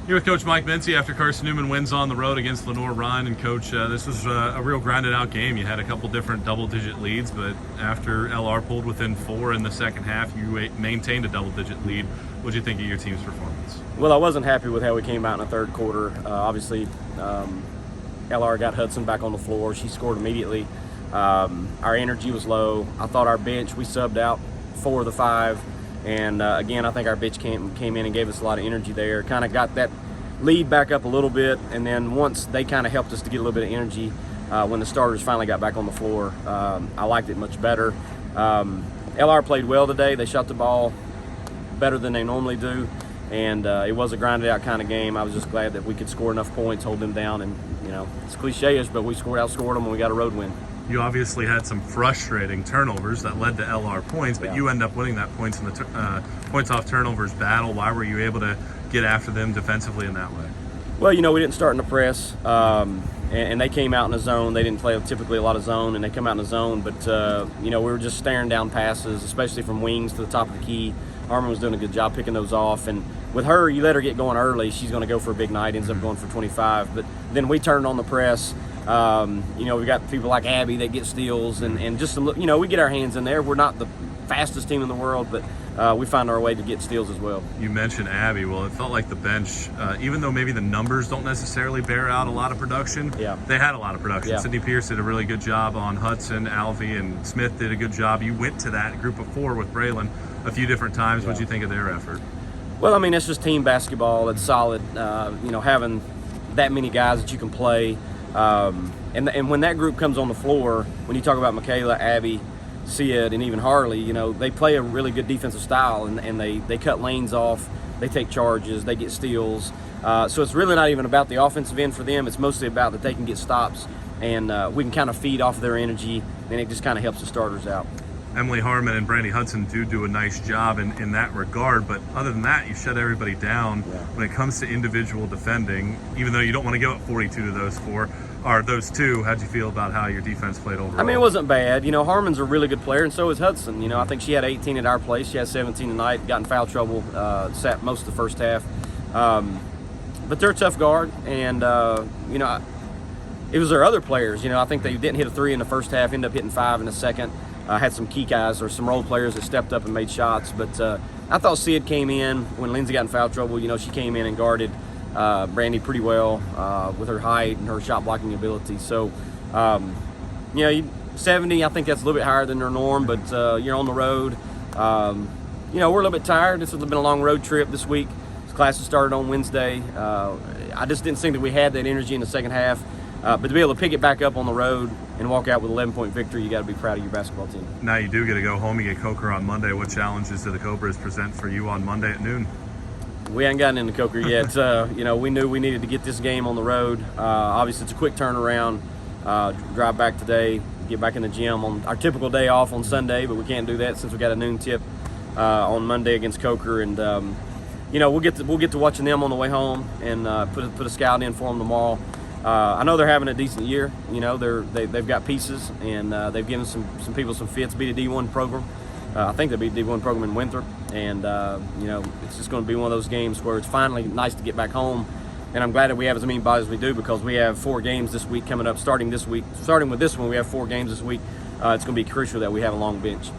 Here with Coach Mike Mincey after Carson-Newman wins on the road against Lenoir-Rhyne. And Coach, this was a real grinded out game. You had a couple different double-digit leads, but after LR pulled within 4 in the second half, you maintained a double-digit lead. What did you think of your team's performance? Well, I wasn't happy with how we came out in the third quarter. Obviously, LR got Hudson back on the floor. She scored immediately. Our energy was low. I thought our bench, we subbed out 4 of the 5. And again, I think our bench came in and gave us a lot of energy there. Kind of got that lead back up a little bit, and then once they kind of helped us to get a little bit of energy when the starters finally got back on the floor, I liked it much better. LR played well today. They shot the ball better than they normally do, and it was a grinded out kind of game. I was just glad that we could score enough points, hold them down, and it's cliche-ish, but we outscored them and we got a road win. You obviously had some frustrating turnovers that led to LR points, but you end up winning that points in the points off turnovers battle. Why were you able to get after them defensively in that way? Well, we didn't start in the press, and they came out in the zone. They didn't play typically a lot of zone, and they come out in the zone, but we were just staring down passes, especially from wings to the top of the key. Harmon was doing a good job picking those off, and with her, you let her get going early, she's going to go for a big night, ends up going for 25. But then we turned on the press. We got people like Abby that get steals, and just some, we get our hands in there. We're not the fastest team in the world, but we find our way to get steals as well. You mentioned Abby. Well, it felt like the bench, even though maybe the numbers don't necessarily bear out a lot of production, they had a lot of production. Yeah. Sydney Pierce did a really good job on Hudson, Alvy, and Smith did a good job. You went to that group of 4 with Braylon a few different times. What did you think of their effort? Well, I mean, it's just team basketball. It's solid, having that many guys that you can play. And when that group comes on the floor, when you talk about Michaela, Abby, Sid, and even Harley, they play a really good defensive style, and they cut lanes off, they take charges, they get steals. So it's really not even about the offensive end for them. It's mostly about that they can get stops, and we can kind of feed off their energy, and it just kind of helps the starters out. Emily Harmon and Brandy Hudson do a nice job in that regard, but other than that, you shut everybody down. When it comes to individual defending, even though you don't want to give up 42 to those 4, or those 2, how'd you feel about how your defense played overall? I mean, it wasn't bad. Harmon's a really good player, and so is Hudson. I think she had 18 at our place. She had 17 tonight, got in foul trouble, sat most of the first half. But they're a tough guard, and, it was their other players. I think they didn't hit a 3 in the first half, ended up hitting 5 in the second. Had some key guys or some role players that stepped up and made shots. But I thought Sid came in when Lindsay got in foul trouble. She came in and guarded Brandy pretty well with her height and her shot blocking ability. So, 70, I think that's a little bit higher than their norm, but you're on the road. We're a little bit tired. This has been a long road trip this week. Classes started on Wednesday. I just didn't think that we had that energy in the second half. But to be able to pick it back up on the road and walk out with an 11-point victory, you got to be proud of your basketball team. Now you do get to go home. You get Coker on Monday. What challenges do the Cobras present for you on Monday at noon? We haven't gotten into Coker yet. We knew we needed to get this game on the road. Obviously, it's a quick turnaround. Drive back today, get back in the gym on our typical day off on Sunday, but we can't do that since we got a noon tip on Monday against Coker. And we'll get to watching them on the way home and put a scout in for them tomorrow. I know they're having a decent year. They've got pieces, and they've given some people some fits. Beat a D1 program. I think they beat a D1 program in Winthrop, and it's just going to be one of those games where it's finally nice to get back home. And I'm glad that we have as many bodies as we do, because we have 4 games this week coming up. Starting with this one, we have 4 games this week. It's going to be crucial that we have a long bench.